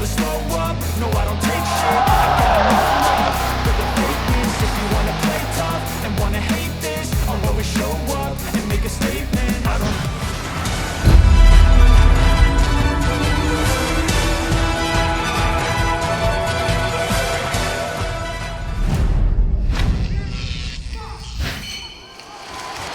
never slow up, no I don't take shit. I got enough love for the fakeness. If you wanna play tough and wanna hate this, I'll always show up and make a statement. I don't.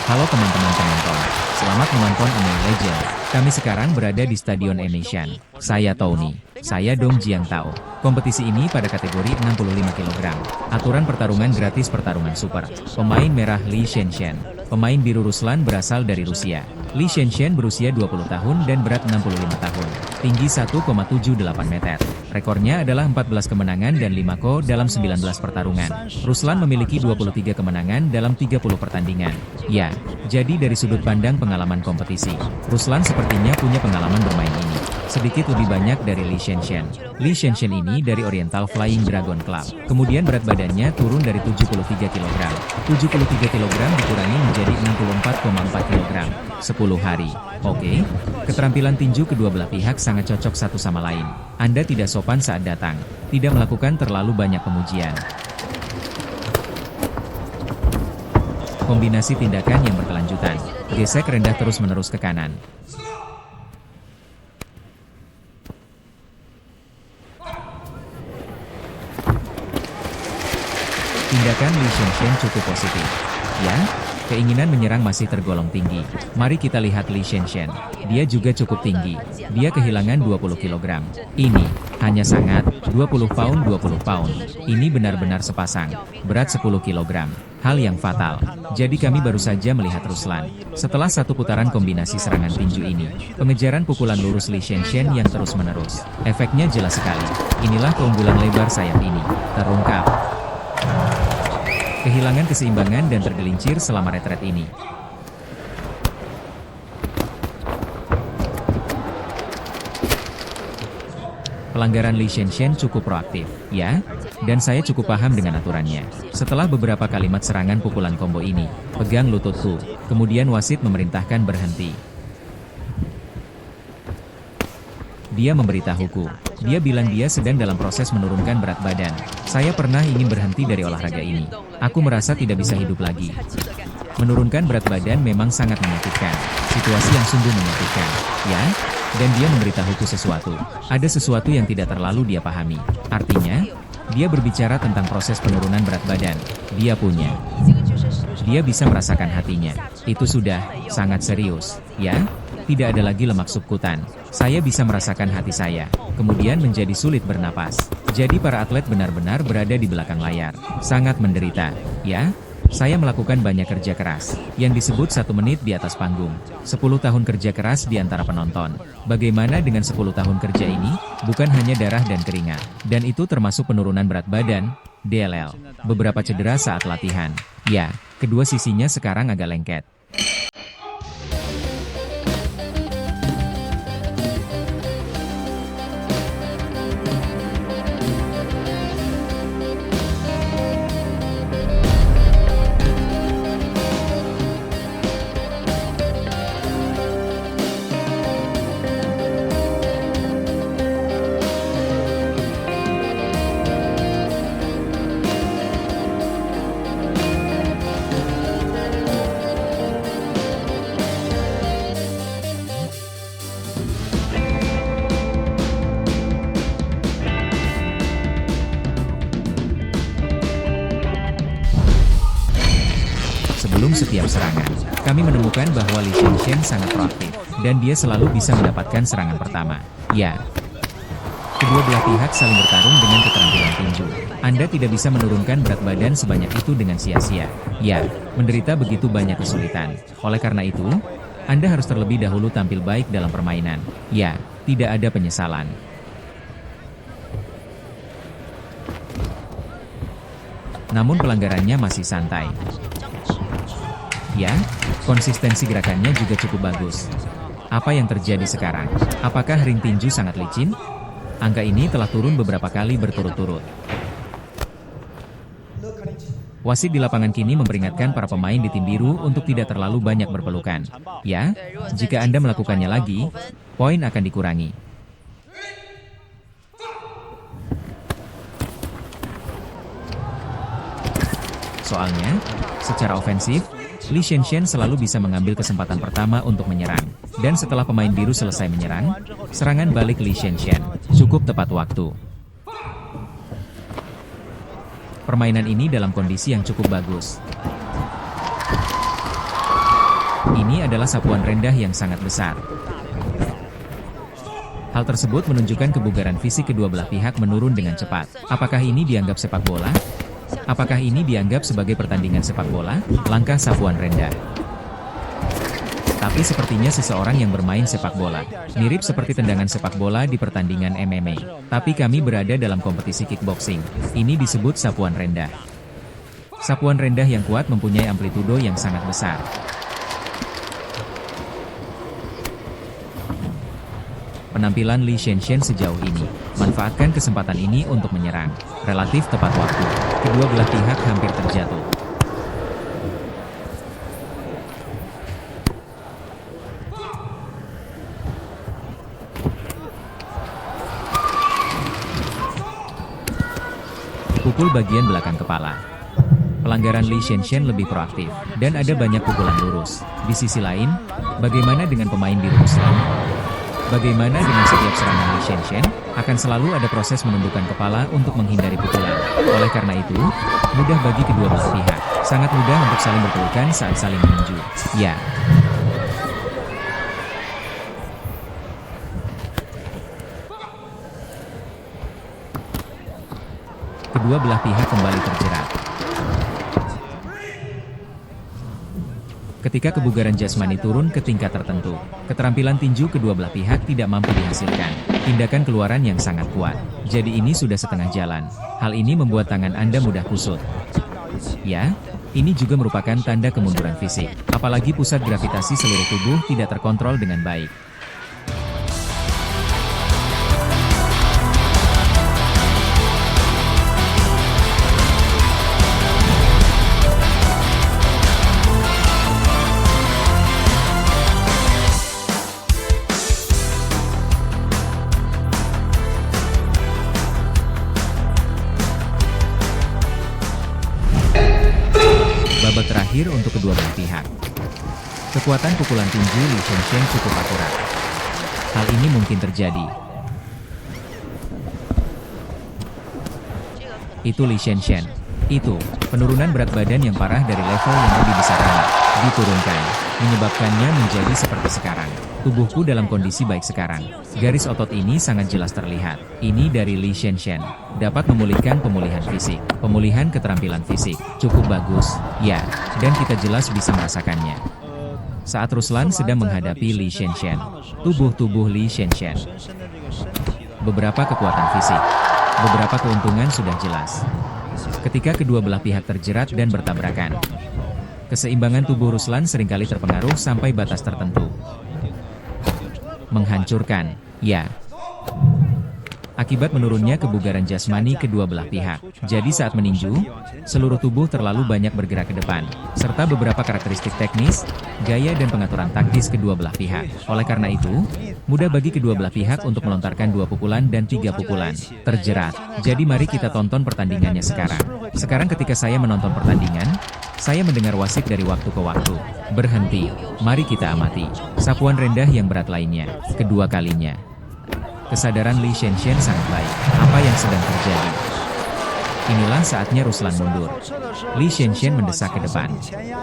Halo teman-teman penonton, selamat menonton ML Legend. Kami sekarang berada di Stadion Emission. Saya Tony. Saya Dong Jiang Tao. Kompetisi ini pada kategori 65 kg. Aturan pertarungan gratis pertarungan super. Pemain merah Li Shenshen. Pemain biru Ruslan berasal dari Rusia. Li Shenshen berusia 20 tahun dan berat 65 tahun. Tinggi 1,78 meter. Rekornya adalah 14 kemenangan dan 5 KO dalam 19 pertarungan. Ruslan memiliki 23 kemenangan dalam 30 pertandingan. Ya, jadi dari sudut pandang pengalaman kompetisi, Ruslan sepertinya punya pengalaman bermain ini sedikit lebih banyak dari Li Shenshen. Li Shenshen ini dari Oriental Flying Dragon Club. Kemudian berat badannya turun dari 73 kg. 73 kg dikurangi menjadi 64,4 kg. 10 hari. Oke. Keterampilan tinju kedua belah pihak sangat cocok satu sama lain. Anda tidak sopan saat datang. Tidak melakukan terlalu banyak pemujian. Kombinasi tindakan yang berkelanjutan. Gesek rendah terus-menerus ke kanan. Tindakan Li Shenshen cukup positif. Ya, keinginan menyerang masih tergolong tinggi. Mari kita lihat Li Shenshen. Dia juga cukup tinggi. Dia kehilangan 20 kg. Ini hanya sangat 20 pound 20 pound. Ini benar-benar sepasang. Berat 10 kg. Hal yang fatal. Jadi kami baru saja melihat Ruslan. Setelah satu putaran kombinasi serangan tinju ini, pengejaran pukulan lurus Li Shenshen yang terus-menerus. Efeknya jelas sekali. Inilah keunggulan lebar sayap ini. Terungkap. Kehilangan keseimbangan dan tergelincir selama retret ini. Pelanggaran Li Shenshen cukup proaktif, ya? Dan saya cukup paham dengan aturannya. Setelah beberapa kalimat serangan pukulan combo ini, pegang lututku. Kemudian wasit memerintahkan berhenti. Dia memberitahuku. Dia bilang dia sedang dalam proses menurunkan berat badan. Saya pernah ingin berhenti dari olahraga ini. Aku merasa tidak bisa hidup lagi. Menurunkan berat badan memang sangat menyakitkan. Situasi yang sungguh menyakitkan, ya? Dan dia memberitahuku sesuatu. Ada sesuatu yang tidak terlalu dia pahami. Artinya, dia berbicara tentang proses penurunan berat badan. Dia punya. Dia bisa merasakan hatinya. Itu sudah sangat serius, ya? Tidak ada lagi lemak subkutan. Saya bisa merasakan hati saya. Kemudian menjadi sulit bernapas. Jadi para atlet benar-benar berada di belakang layar. Sangat menderita, ya? Saya melakukan banyak kerja keras, yang disebut 1 menit di atas panggung. 10 tahun kerja keras di antara penonton. Bagaimana dengan 10 tahun kerja ini? Bukan hanya darah dan keringat. Dan itu termasuk penurunan berat badan, DLL. Beberapa cedera saat latihan. Ya, kedua sisinya sekarang agak lengket. Sebelum setiap serangan, kami menemukan bahwa Li Shenshen sangat proaktif, dan dia selalu bisa mendapatkan serangan pertama. Ya. Kedua belah pihak saling bertarung dengan keterampilan tinju. Anda tidak bisa menurunkan berat badan sebanyak itu dengan sia-sia. Ya, menderita begitu banyak kesulitan. Oleh karena itu, Anda harus terlebih dahulu tampil baik dalam permainan. Ya, tidak ada penyesalan. Namun pelanggarannya masih santai. Ya, konsistensi gerakannya juga cukup bagus. Apa yang terjadi sekarang? Apakah ring tinju sangat licin? Angka ini telah turun beberapa kali berturut-turut. Wasit di lapangan kini memperingatkan para pemain di tim biru untuk tidak terlalu banyak berpelukan. Ya, jika Anda melakukannya lagi, poin akan dikurangi. Soalnya, secara ofensif, Li Shenshen selalu bisa mengambil kesempatan pertama untuk menyerang. Dan setelah pemain biru selesai menyerang, serangan balik Li Shenshen cukup tepat waktu. Permainan ini dalam kondisi yang cukup bagus. Ini adalah sapuan rendah yang sangat besar. Hal tersebut menunjukkan kebugaran fisik kedua belah pihak menurun dengan cepat. Apakah ini dianggap sepak bola? Apakah ini dianggap sebagai pertandingan sepak bola? Langkah sapuan rendah. Tapi sepertinya seseorang yang bermain sepak bola. Mirip seperti tendangan sepak bola di pertandingan MMA. Tapi kami berada dalam kompetisi kickboxing. Ini disebut sapuan rendah. Sapuan rendah yang kuat mempunyai amplitudo yang sangat besar. Penampilan Li Shenshen sejauh ini, manfaatkan kesempatan ini untuk menyerang. Relatif tepat waktu. Kedua belah pihak hampir terjatuh. Pukul bagian belakang kepala. Pelanggaran Li Shenshen lebih proaktif, dan ada banyak pukulan lurus. Di sisi lain, bagaimana dengan pemain biru Ruslan? Bagaimana dengan setiap serangan Li Shenshen? Akan selalu ada proses menundukkan kepala untuk menghindari pukulan. Oleh karena itu, mudah bagi kedua belah pihak. Sangat mudah untuk saling berpelukan saat saling meninju. Ya. Kedua belah pihak kembali terjerat. Ketika kebugaran jasmani turun ke tingkat tertentu, keterampilan tinju kedua belah pihak tidak mampu dihasilkan. Tindakan keluaran yang sangat kuat. Jadi ini sudah setengah jalan. Hal ini membuat tangan Anda mudah kusut. Ya, ini juga merupakan tanda kemunduran fisik. Apalagi pusat gravitasi seluruh tubuh tidak terkontrol dengan baik. Babak terakhir untuk kedua belah pihak. Kekuatan pukulan tinju Li Shenshen cukup akurat. Hal ini mungkin terjadi. Itu Li Shenshen. Itu, penurunan berat badan yang parah dari level yang lebih besar ini. Diturunkan, menyebabkannya menjadi seperti sekarang. Tubuhku dalam kondisi baik sekarang. Garis otot ini sangat jelas terlihat. Ini dari Li Shenshen. Dapat memulihkan pemulihan fisik. Pemulihan keterampilan fisik. Cukup bagus, ya. Dan kita jelas bisa merasakannya. Saat Ruslan sedang menghadapi Li Shenshen. Tubuh Li Shenshen. Beberapa kekuatan fisik. Beberapa keuntungan sudah jelas. Ketika kedua belah pihak terjerat dan bertabrakan, keseimbangan tubuh Ruslan seringkali terpengaruh sampai batas tertentu. Menghancurkan, ya. Akibat menurunnya kebugaran jasmani kedua belah pihak. Jadi saat meninju, seluruh tubuh terlalu banyak bergerak ke depan, serta beberapa karakteristik teknis, gaya dan pengaturan taktis kedua belah pihak. Oleh karena itu, mudah bagi kedua belah pihak untuk melontarkan 2 pukulan dan 3 pukulan. Terjerat. Jadi mari kita tonton pertandingannya sekarang. Sekarang ketika saya menonton pertandingan, saya mendengar wasit dari waktu ke waktu. Berhenti. Mari kita amati. Sapuan rendah yang berat lainnya. Kedua kalinya. Kesadaran Li Shenshen sangat baik. Apa yang sedang terjadi? Inilah saatnya Ruslan mundur. Li Shenshen mendesak ke depan.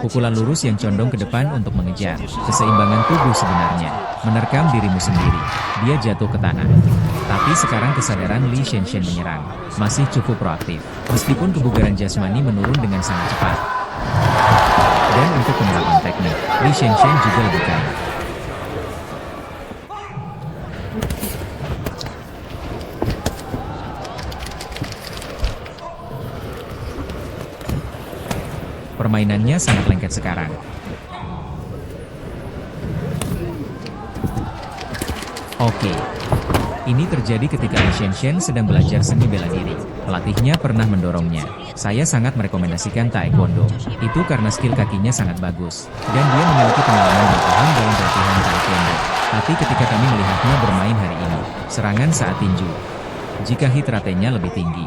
Pukulan lurus yang condong ke depan untuk mengejar keseimbangan tubuh sebenarnya. Menerkam dirimu sendiri. Dia jatuh ke tanah. Tapi sekarang kesadaran Li Shenshen menyerang. Masih cukup proaktif. Meskipun kebugaran jasmani menurun dengan sangat cepat. Dan untuk penerapan teknik, Li Shenshen juga lebih kaya. Permainannya sangat lengket sekarang. Oke. Ini terjadi ketika Li Shenshen sedang belajar seni bela diri. Pelatihnya pernah mendorongnya. Saya sangat merekomendasikan Taekwondo. Itu karena skill kakinya sangat bagus. Dan dia memiliki pengalaman bertahun dalam pelatihan Taekwondo. Tapi ketika kami melihatnya bermain hari ini, serangan saat tinju, jika hit ratenya lebih tinggi,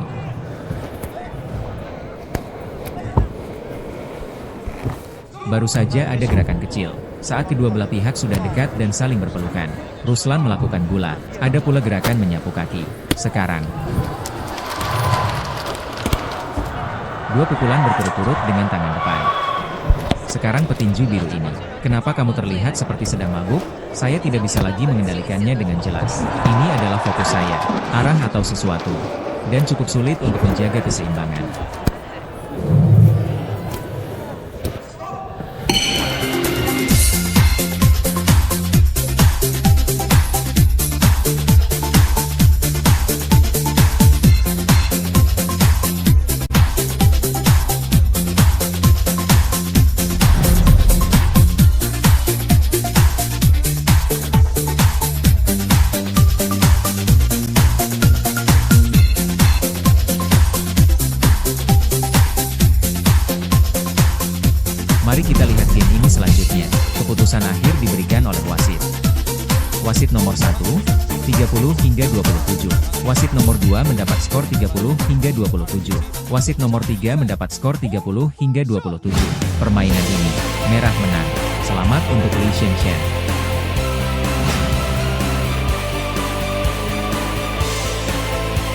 Baru saja ada gerakan kecil. Saat kedua belah pihak sudah dekat dan saling berpelukan, Ruslan melakukan bola. Ada pula gerakan menyapu kaki. Sekarang, dua pukulan berturut-turut dengan tangan depan. Sekarang petinju biru ini, kenapa kamu terlihat seperti sedang mabuk? Saya tidak bisa lagi mengendalikannya dengan jelas. Ini adalah fokus saya, arah atau sesuatu. Dan cukup sulit untuk menjaga keseimbangan. Mari kita lihat game ini selanjutnya. Keputusan akhir diberikan oleh wasit. Wasit nomor 1, 30 hingga 27. Wasit nomor 2 mendapat skor 30 hingga 27. Wasit nomor 3 mendapat skor 30 hingga 27. Permainan ini, merah menang. Selamat untuk Li Shenzhen.